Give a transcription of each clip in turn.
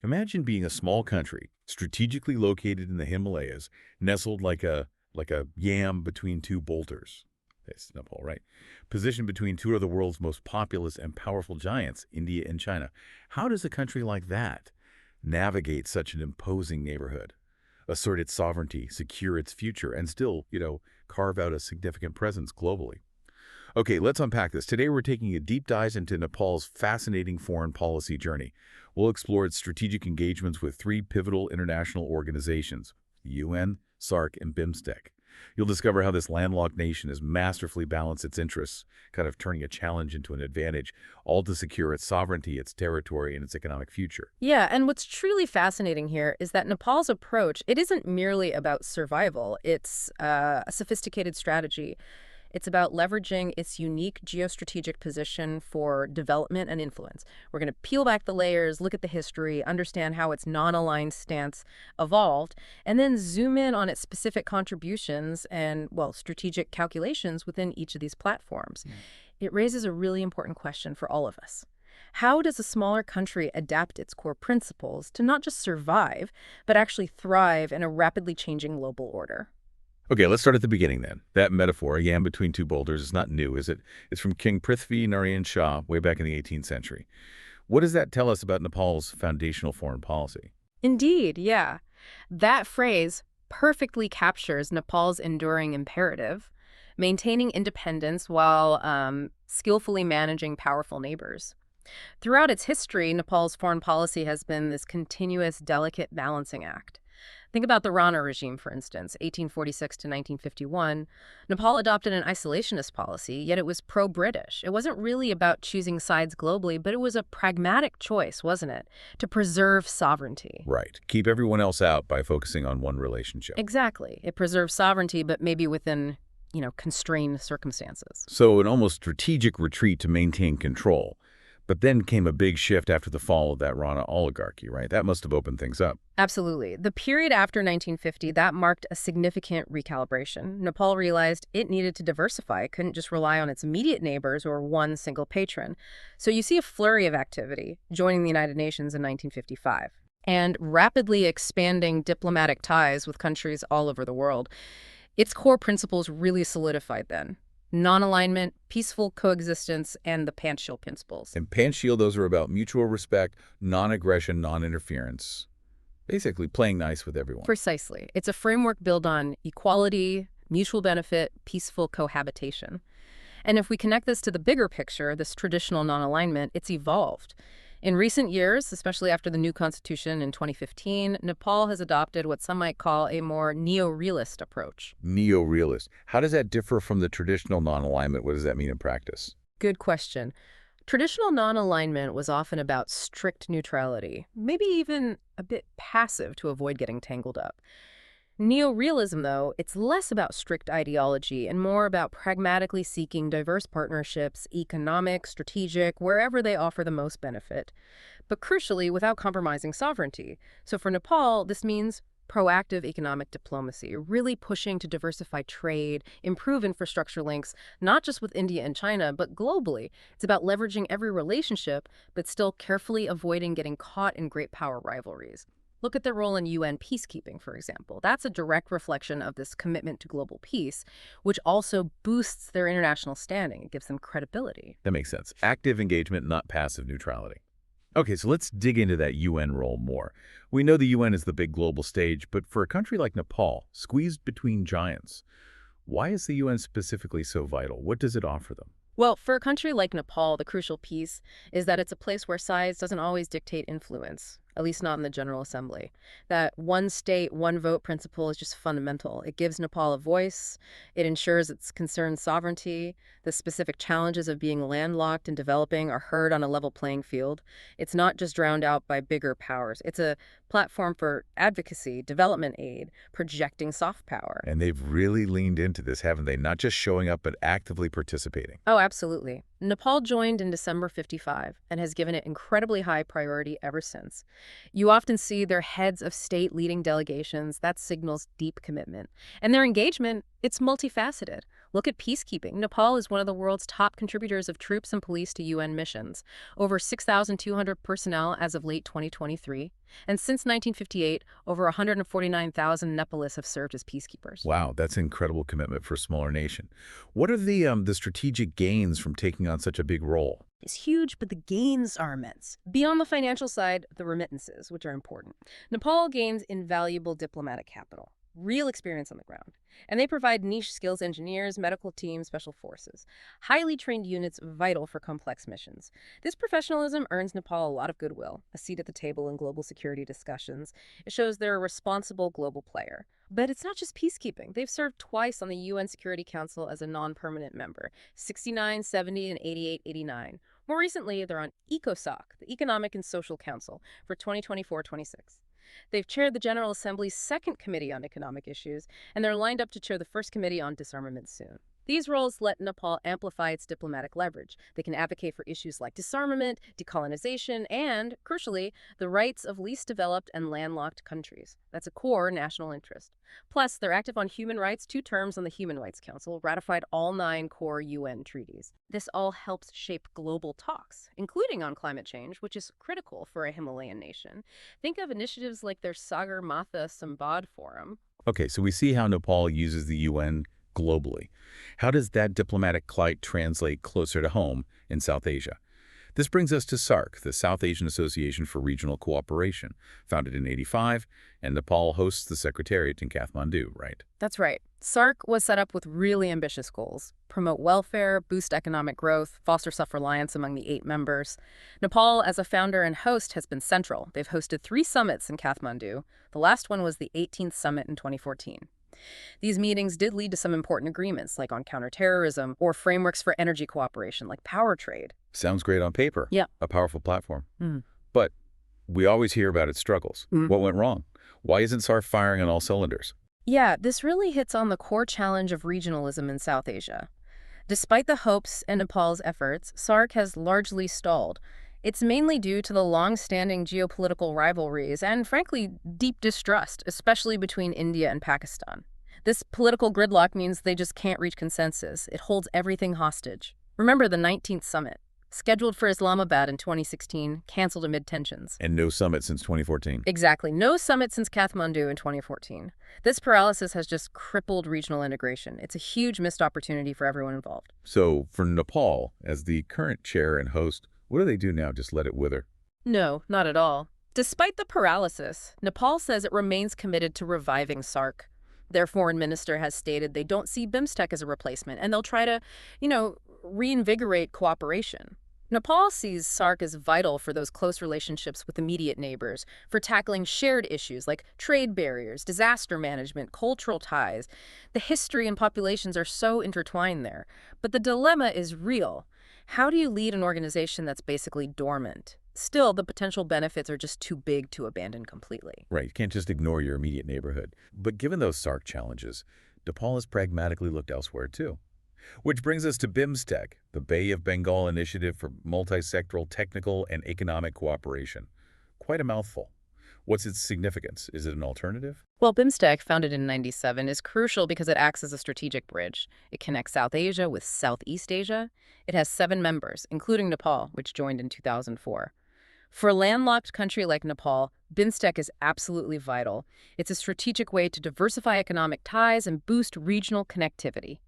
Imagine being a small country, strategically located in the Himalayas, nestled like a yam between two boulders. That's Nepal, right? Positioned between two of the world's most populous and powerful giants, India and China. How does a country like that navigate such an imposing neighborhood, assert its sovereignty, secure its future, and still, carve out a significant presence globally? Okay, let's unpack this. Today we're taking a deep dive into Nepal's fascinating foreign policy journey. We'll explore its strategic engagements with three pivotal international organizations, the UN, SAARC, and BIMSTEC. You'll discover how this landlocked nation has masterfully balanced its interests, kind of turning a challenge into an advantage, all to secure its sovereignty, its territory, and its economic future. Yeah, and what's truly fascinating here is that Nepal's approach, it isn't merely about survival. It's a sophisticated strategy. It's about leveraging its unique geostrategic position for development and influence. We're going to peel back the layers, look at the history, understand how its non-aligned stance evolved, and then zoom in on its specific contributions and, well, strategic calculations within each of these platforms. It raises a really important question for all of us. How does a smaller country adapt its core principles to not just survive, but actually thrive in a rapidly changing global order? Okay, let's start at the beginning then. That metaphor, a yam between two boulders, is not new, is it? It's from King Prithvi Narayan Shah way back in the 18th century. What does that tell us about Nepal's foundational foreign policy? Indeed, yeah. That phrase perfectly captures Nepal's enduring imperative, maintaining independence while skillfully managing powerful neighbors. Throughout its history, Nepal's foreign policy has been this continuous, delicate balancing act. Think about the Rana regime, for instance, 1846 to 1951. Nepal adopted an isolationist policy, yet it was pro-British. It wasn't really about choosing sides globally, but it was a pragmatic choice, wasn't it, to preserve sovereignty. Right. Keep everyone else out by focusing on one relationship. Exactly. It preserves sovereignty, but maybe within, constrained circumstances. So an almost strategic retreat to maintain control. But then came a big shift after the fall of that Rana oligarchy, right? That must have opened things up. Absolutely. The period after 1950, that marked a significant recalibration. Nepal realized it needed to diversify. It couldn't just rely on its immediate neighbors or one single patron. So you see a flurry of activity, joining the United Nations in 1955, and rapidly expanding diplomatic ties with countries all over the world. Its core principles really solidified then. Non-alignment, peaceful coexistence, and the Panchshil principles. And Panchshil, those are about mutual respect, non-aggression, non-interference. Basically playing nice with everyone. Precisely. It's a framework built on equality, mutual benefit, peaceful cohabitation. And if we connect this to the bigger picture, this traditional non-alignment, it's evolved. In recent years, especially after the new constitution in 2015, Nepal has adopted what some might call a more neo-realist approach. Neo-realist. How does that differ from the traditional non-alignment? What does that mean in practice? Good question. Traditional non-alignment was often about strict neutrality, maybe even a bit passive to avoid getting tangled up. Neo-realism, though, it's less about strict ideology and more about pragmatically seeking diverse partnerships, economic, strategic, wherever they offer the most benefit, but crucially without compromising sovereignty. So for Nepal, this means proactive economic diplomacy, really pushing to diversify trade, improve infrastructure links, not just with India and China, but globally. It's about leveraging every relationship, but still carefully avoiding getting caught in great power rivalries. Look at their role in UN peacekeeping, for example. That's a direct reflection of this commitment to global peace, which also boosts their international standing. It gives them credibility. That makes sense. Active engagement, not passive neutrality. Okay, so let's dig into that UN role more. We know the UN is the big global stage, but for a country like Nepal, squeezed between giants, why is the UN specifically so vital? What does it offer them? Well, for a country like Nepal, the crucial piece is that it's a place where size doesn't always dictate influence, at least not in the General Assembly. That one state, one vote principle is just fundamental. It gives Nepal a voice. It ensures its concerned sovereignty. The specific challenges of being landlocked and developing are heard on a level playing field. It's not just drowned out by bigger powers. It's a platform for advocacy, development aid, projecting soft power. And they've really leaned into this, haven't they? Not just showing up, but actively participating. Oh, absolutely. Nepal joined in December 55 and has given it incredibly high priority ever since. You often see their heads of state leading delegations. That signals deep commitment. And their engagement, it's multifaceted. Look at peacekeeping. Nepal is one of the world's top contributors of troops and police to UN missions, over 6,200 personnel as of late 2023. And since 1958, over 149,000 Nepalese have served as peacekeepers. Wow, that's an incredible commitment for a smaller nation. What are the strategic gains from taking on such a big role? It's huge, but the gains are immense. Beyond the financial side, the remittances, which are important. Nepal gains invaluable diplomatic capital, real experience on the ground. And they provide niche skills engineers, medical teams, special forces. Highly trained units vital for complex missions. This professionalism earns Nepal a lot of goodwill, a seat at the table in global security discussions. It shows they're a responsible global player. But it's not just peacekeeping. They've served twice on the UN Security Council as a non-permanent member, 69, 70, and 88, 89. More recently, they're on ECOSOC, the Economic and Social Council, for 2024-26. They've chaired the General Assembly's second committee on economic issues, and they're lined up to chair the first committee on disarmament soon. These roles let Nepal amplify its diplomatic leverage. They can advocate for issues like disarmament, decolonization, and, crucially, the rights of least developed and landlocked countries. That's a core national interest. Plus, they're active on human rights, 2 terms on the Human Rights Council, ratified all 9 core UN treaties. This all helps shape global talks, including on climate change, which is critical for a Himalayan nation. Think of initiatives like their Sagar Matha Sambad Forum. Okay, so we see how Nepal uses the UN globally. How does that diplomatic clout translate closer to home in South Asia? This brings us to SAARC, the South Asian Association for Regional Cooperation, founded in '85, and Nepal hosts the Secretariat in Kathmandu, right? That's right. SAARC was set up with really ambitious goals: promote welfare, boost economic growth, foster self-reliance among the 8 members. Nepal, as a founder and host, has been central. They've hosted 3 summits in Kathmandu. The last one was the 18th summit in 2014. These meetings did lead to some important agreements, like on counterterrorism or frameworks for energy cooperation, like power trade. Sounds great on paper. Yeah. A powerful platform. Mm. But we always hear about its struggles. What went wrong? Why isn't SAARC firing on all cylinders? Yeah, this really hits on the core challenge of regionalism in South Asia. Despite the hopes and Nepal's efforts, SAARC has largely stalled. It's mainly due to the long-standing geopolitical rivalries and, frankly, deep distrust, especially between India and Pakistan. This political gridlock means they just can't reach consensus. It holds everything hostage. Remember the 19th summit, scheduled for Islamabad in 2016, canceled amid tensions. And no summit since 2014. Exactly. No summit since Kathmandu in 2014. This paralysis has just crippled regional integration. It's a huge missed opportunity for everyone involved. So for Nepal, as the current chair and host, what do they do now? Just let it wither? No, not at all. Despite the paralysis, Nepal says it remains committed to reviving SAARC. Their foreign minister has stated they don't see BIMSTEC as a replacement, and they'll try to, reinvigorate cooperation. Nepal sees SAARC as vital for those close relationships with immediate neighbors, for tackling shared issues like trade barriers, disaster management, cultural ties. The history and populations are so intertwined there. But the dilemma is real. How do you lead an organization that's basically dormant? Still, the potential benefits are just too big to abandon completely. Right, you can't just ignore your immediate neighborhood. But given those SAARC challenges, Nepal has pragmatically looked elsewhere too. Which brings us to BIMSTEC, the Bay of Bengal Initiative for Multisectoral Technical and Economic Cooperation. Quite a mouthful. What's its significance? Is it an alternative? Well, BIMSTEC, founded in '97, is crucial because it acts as a strategic bridge. It connects South Asia with Southeast Asia. It has 7 members, including Nepal, which joined in 2004. For a landlocked country like Nepal, BIMSTEC is absolutely vital. It's a strategic way to diversify economic ties and boost regional connectivity.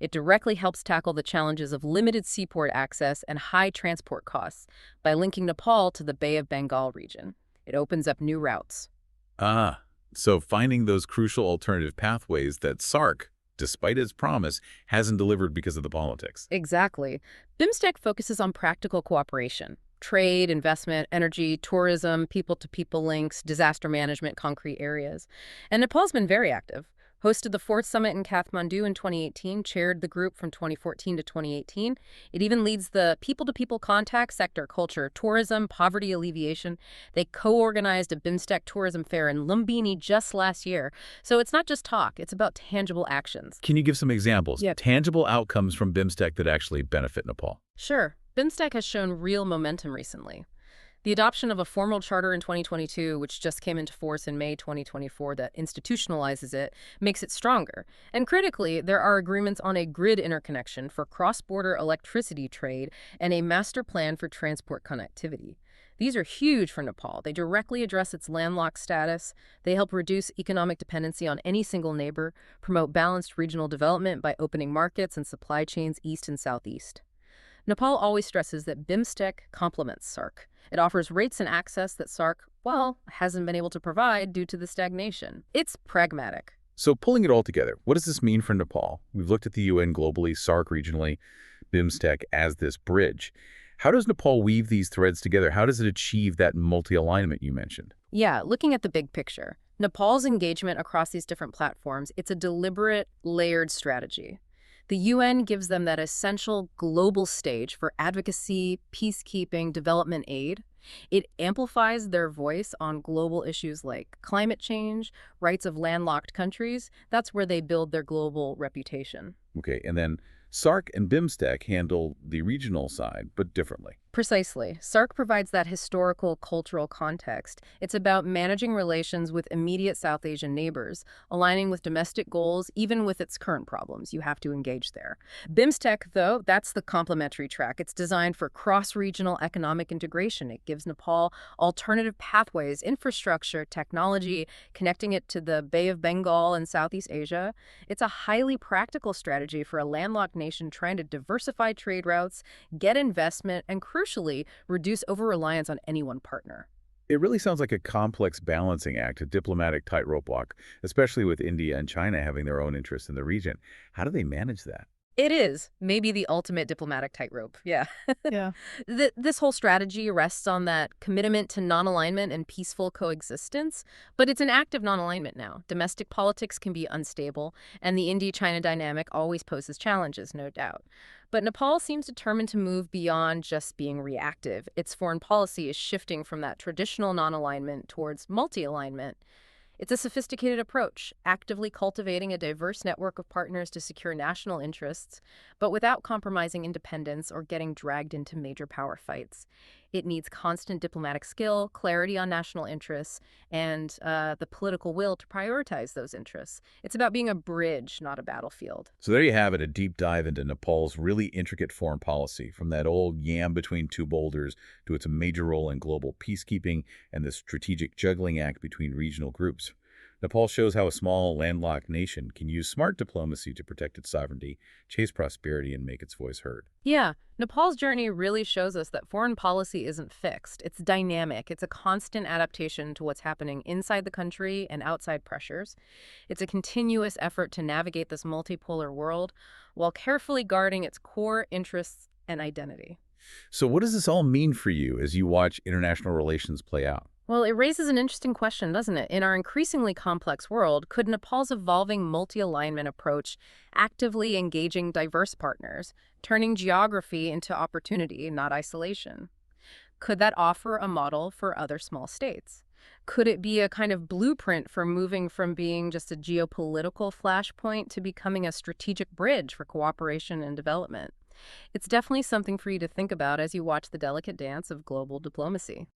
It directly helps tackle the challenges of limited seaport access and high transport costs by linking Nepal to the Bay of Bengal region. It opens up new routes. Ah, so finding those crucial alternative pathways that SAARC, despite its promise, hasn't delivered because of the politics. Exactly. BIMSTEC focuses on practical cooperation. Trade, investment, energy, tourism, people-to-people links, disaster management, concrete areas. And Nepal's been very active. Hosted the 4th summit in Kathmandu in 2018, chaired the group from 2014 to 2018. It even leads the people-to-people contact sector, culture, tourism, poverty alleviation. They co-organized a BIMSTEC tourism fair in Lumbini just last year. So it's not just talk, it's about tangible actions. Can you give some examples? Yep. Tangible outcomes from BIMSTEC that actually benefit Nepal? Sure. BIMSTEC has shown real momentum recently. The adoption of a formal charter in 2022, which just came into force in May 2024 that institutionalizes it, makes it stronger. And critically, there are agreements on a grid interconnection for cross-border electricity trade and a master plan for transport connectivity. These are huge for Nepal. They directly address its landlocked status. They help reduce economic dependency on any single neighbor, promote balanced regional development by opening markets and supply chains east and southeast. Nepal always stresses that BIMSTEC complements SAARC. It offers rates and access that SAARC, well, hasn't been able to provide due to the stagnation. It's pragmatic. So pulling it all together, what does this mean for Nepal? We've looked at the UN globally, SAARC regionally, BIMSTEC as this bridge. How does Nepal weave these threads together? How does it achieve that multi-alignment you mentioned? Yeah, looking at the big picture, Nepal's engagement across these different platforms, it's a deliberate, layered strategy. The UN gives them that essential global stage for advocacy, peacekeeping, development aid. It amplifies their voice on global issues like climate change, rights of landlocked countries. That's where they build their global reputation. Okay, and then SAARC and BIMSTEC handle the regional side, but differently. Precisely. SAARC provides that historical, cultural context. It's about managing relations with immediate South Asian neighbors, aligning with domestic goals, even with its current problems. You have to engage there. BIMSTEC, though, that's the complementary track. It's designed for cross-regional economic integration. It gives Nepal alternative pathways, infrastructure, technology, connecting it to the Bay of Bengal and Southeast Asia. It's a highly practical strategy for a landlocked nation trying to diversify trade routes, get investment, and crucially, reduce over-reliance on any one partner. It really sounds like a complex balancing act, a diplomatic tightrope walk, especially with India and China having their own interests in the region. How do they manage that? It is maybe the ultimate diplomatic tightrope. Yeah. Yeah. This whole strategy rests on that commitment to non-alignment and peaceful coexistence, but it's an active non-alignment now. Domestic politics can be unstable, and the India-China dynamic always poses challenges, no doubt. But Nepal seems determined to move beyond just being reactive. Its foreign policy is shifting from that traditional non-alignment towards multi-alignment. It's a sophisticated approach, actively cultivating a diverse network of partners to secure national interests, but without compromising independence or getting dragged into major power fights. It needs constant diplomatic skill, clarity on national interests, and the political will to prioritize those interests. It's about being a bridge, not a battlefield. So there you have it, a deep dive into Nepal's really intricate foreign policy, from that old yam between two boulders to its major role in global peacekeeping and the strategic juggling act between regional groups. Nepal shows how a small, landlocked nation can use smart diplomacy to protect its sovereignty, chase prosperity, and make its voice heard. Yeah, Nepal's journey really shows us that foreign policy isn't fixed. It's dynamic. It's a constant adaptation to what's happening inside the country and outside pressures. It's a continuous effort to navigate this multipolar world while carefully guarding its core interests and identity. So what does this all mean for you as you watch international relations play out? Well, it raises an interesting question, doesn't it? In our increasingly complex world, could Nepal's evolving multi-alignment approach actively engaging diverse partners, turning geography into opportunity, not isolation? Could that offer a model for other small states? Could it be a kind of blueprint for moving from being just a geopolitical flashpoint to becoming a strategic bridge for cooperation and development? It's definitely something for you to think about as you watch the delicate dance of global diplomacy.